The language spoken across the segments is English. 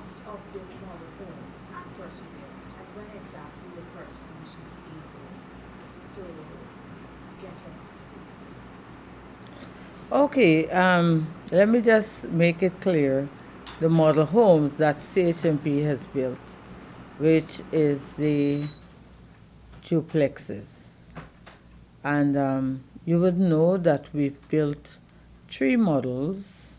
cost of the model homes and perseverance, and when exactly the person should be able to get registered? Okay, let me just make it clear. The model homes that CHMP has built, which is the duplexes. And you would know that we've built three models,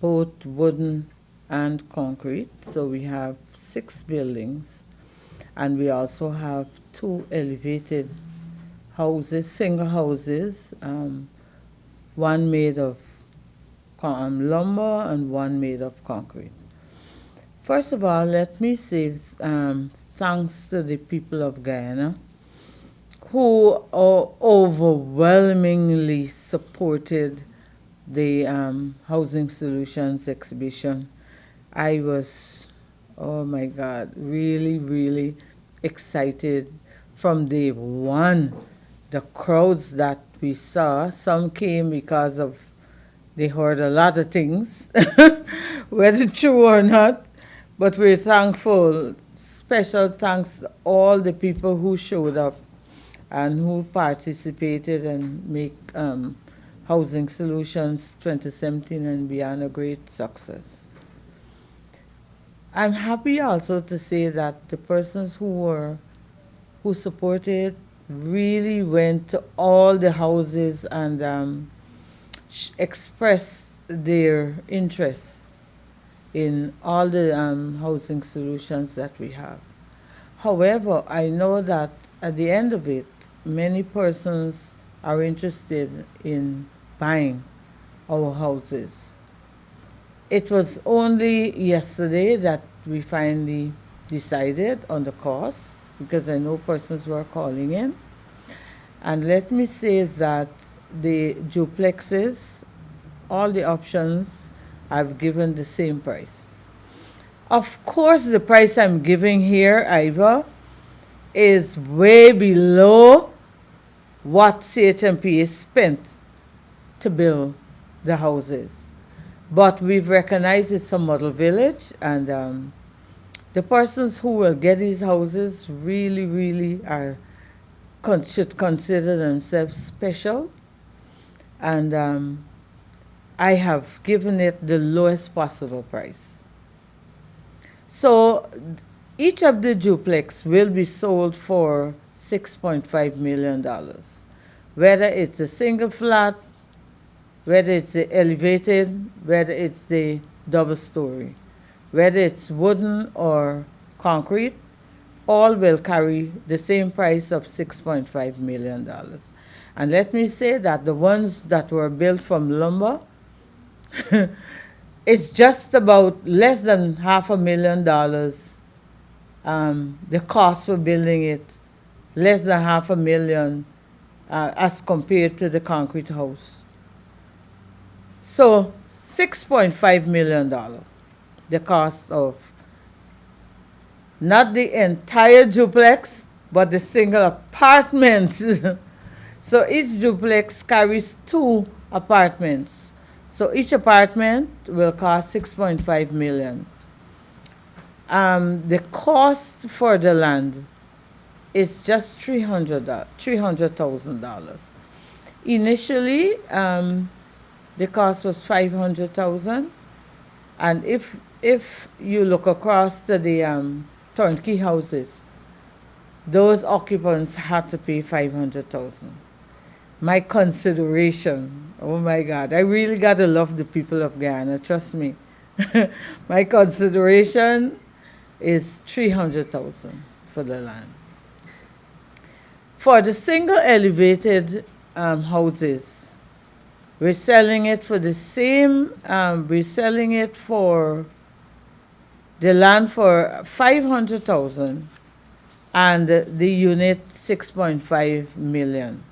both wooden and concrete. So we have 6 buildings, and we also have 2 elevated houses, single houses, one made of lumber and one made of concrete. First of all, let me say thanks to the people of Guyana who overwhelmingly supported the Housing Solutions exhibition. I was, oh my God, really, really excited from day one. The crowds that we saw, some came because of they heard a lot of things, whether true or not, but we're thankful. Special thanks to all the people who showed up and who participated and make Housing Solutions 2017 and beyond a great success. I'm happy also to say that the persons who supported really went to all the houses and expressed their interest in all the housing solutions that we have. However, I know that at the end of it, many persons are interested in buying our houses. It was only yesterday that we finally decided on the cost because I know persons were calling in. And let me say that the duplexes, all the options, I've given the same price. Of course, the price I'm giving here, Iva, is way below what CHMP has spent to build the houses. But we've recognized it's a model village, and the persons who will get these houses really, really should consider themselves special. And I have given it the lowest possible price. So each of the duplex will be sold for $6.5 million. Whether it's a single flat, whether it's the elevated, whether it's the double story, whether it's wooden or concrete, all will carry the same price of $6.5 million. And let me say that the ones that were built from lumber, it's just about less than $500,000. The cost for building it, less than $500,000 as compared to the concrete house. So $6.5 million, the cost of not the entire duplex, but the single apartment. So each duplex carries 2 apartments. So each apartment will cost 6.5 million. The cost for the land is just $300,000. Initially, the cost was 500,000, and if you look across to the turnkey houses, those occupants had to pay 500,000. My consideration, oh my God, I really gotta love the people of Guyana, trust me. My consideration is 300,000 for the land. For the single elevated houses, we're selling it for the same, we're selling it for the land for 500,000 and the unit 6.5 million.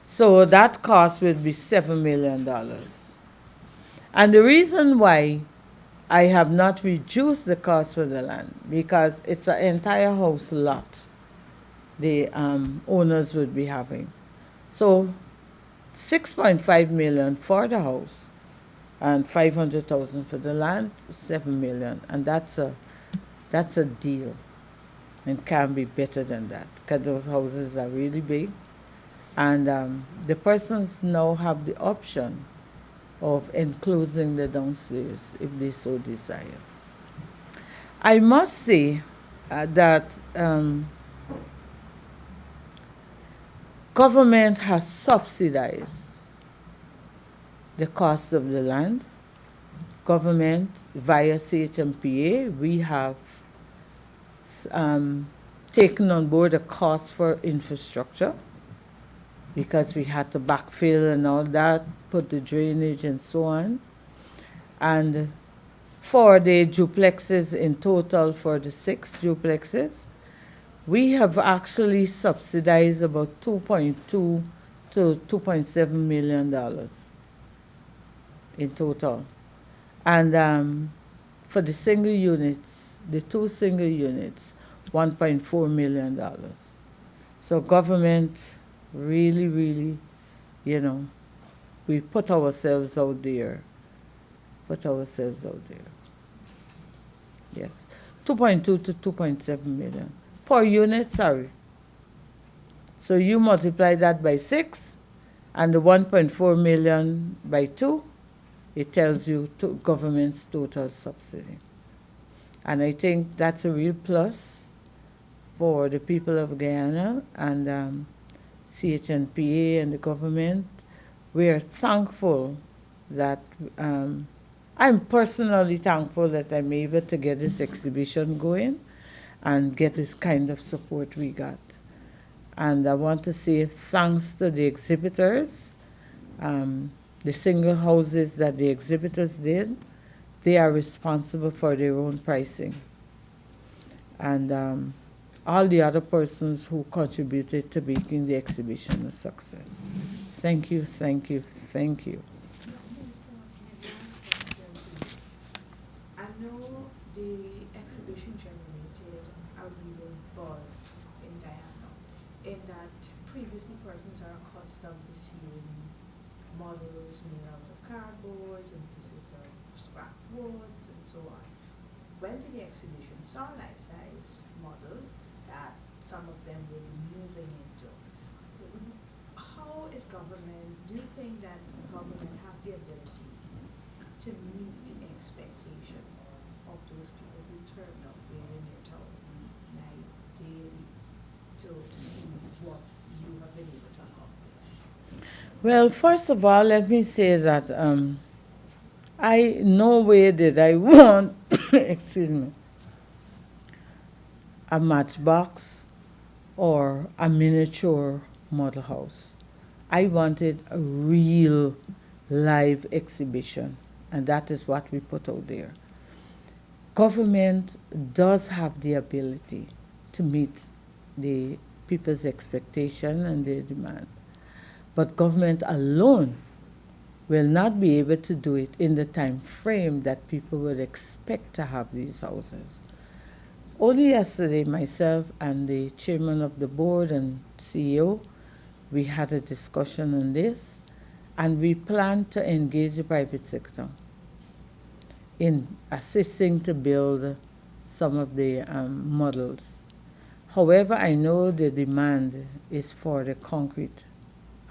So that cost would be $7 million. And the reason why I have not reduced the cost for the land because it's an entire house lot the owners would be having. So 6.5 million for the house and 500,000 for the land, 7 million, and that's a deal, and can be better than that because those houses are really big, and the persons now have the option of enclosing the downstairs if they so desire. I must say that government has subsidized the cost of the land. Government, via CHMPA, we have taken on board a cost for infrastructure because we had to backfill and all that, put the drainage and so on. And for the duplexes in total, for the 6 duplexes, we have actually subsidized about $2.2 to $2.7 million in total. And for the single units, the 2 single units, $1.4 million. So government really, really, we put ourselves out there. Yes. 2.2 to 2.7 million. Per unit, sorry. So you multiply that by 6 and the 1.4 million by 2, it tells you government's total subsidy. And I think that's a real plus for the people of Guyana and CHNPA and the government. We are thankful that, I'm personally thankful that I'm able to get this exhibition going and get this kind of support we got. And I want to say thanks to the exhibitors, the single houses that the exhibitors did, they are responsible for their own pricing. And all the other persons who contributed to making the exhibition a success. Thank you, thank you, thank you. I know the exhibition generated a real buzz in Guyana, in that previously persons are accustomed to seeing models made out of cardboards and pieces of scrap woods and so on. Went to the exhibition, saw life-size models that some of them will be moving into. How is government, do you think that government has the ability to meet the expectation of those people who turn up there in their thousands night daily to see what you have been able to accomplish? Well, first of all, let me say that I nowhere did I want, excuse me, a matchbox or a miniature model house. I wanted a real live exhibition, and that is what we put out there. Government does have the ability to meet the people's expectation and their demand, but government alone will not be able to do it in the time frame that people would expect to have these houses. Only yesterday, myself and the chairman of the board and CEO, we had a discussion on this, and we plan to engage the private sector in assisting to build some of the models. However, I know the demand is for the concrete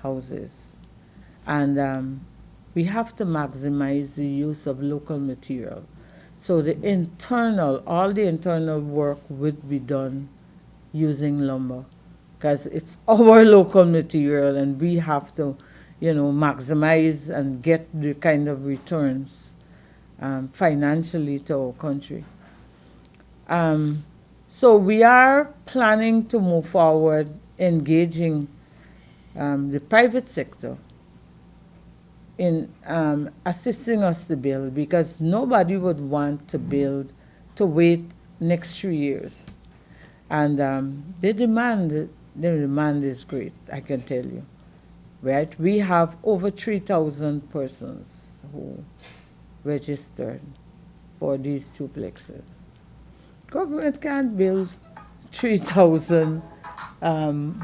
houses, and we have to maximize the use of local material. So all the internal work would be done using lumber, because it's our local material and we have to, maximize and get the kind of returns financially to our country. So we are planning to move forward, engaging the private sector in assisting us to build, because nobody would want to wait next 3 years. And the demand is great, I can tell you, right? We have over 3,000 persons who registered for these duplexes. Government can't build 3,000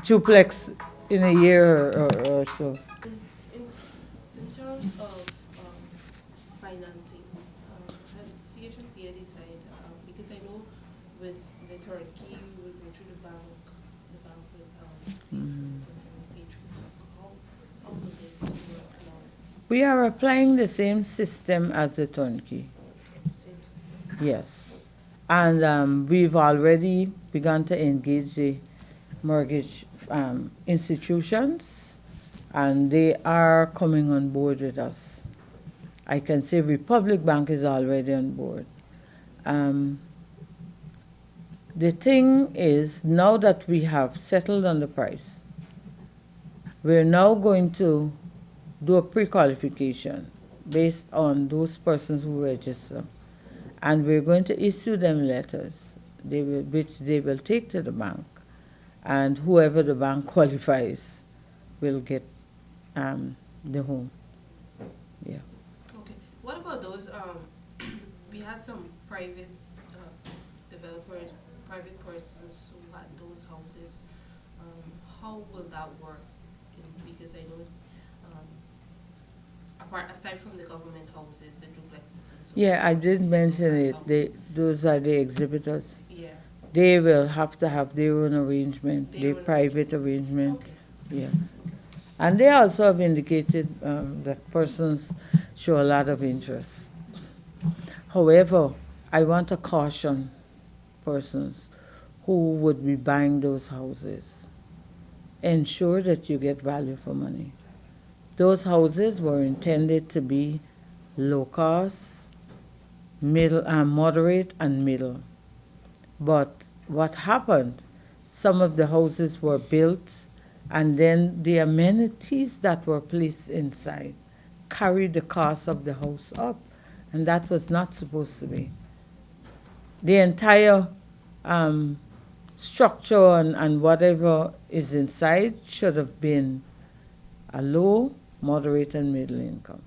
duplex in a year or so. In terms of Association Fair decide, because I know with the turnkey, we will go through the bank will pay through. How will this work now? We are applying the same system as the turnkey. Same system. Yes. And we've already begun to engage the mortgage institutions, and they are coming on board with us. I can say Republic Bank is already on board. The thing is, now that we have settled on the price, we're now going to do a pre-qualification based on those persons who register. And we're going to issue them letters, which they will take to the bank. And whoever the bank qualifies will get the home. Yeah. Okay. What about those, we had some private developers, private persons who had those houses. How will that work? Because I know, aside from the government houses, the duplexes and so. Yeah, I did houses, mention it. houses. Those are the exhibitors. Yeah. They will have to have their own arrangement, Their their own private arrangement. Okay. Yes. And they also have indicated that persons show a lot of interest. However, I want to caution persons who would be buying those houses. Ensure that you get value for money. Those houses were intended to be low cost, middle, moderate, and middle. But what happened? Some of the houses were built, and then the amenities that were placed inside carried the cost of the house up, and that was not supposed to be. The entire structure and whatever is inside should have been a low, moderate, and middle income.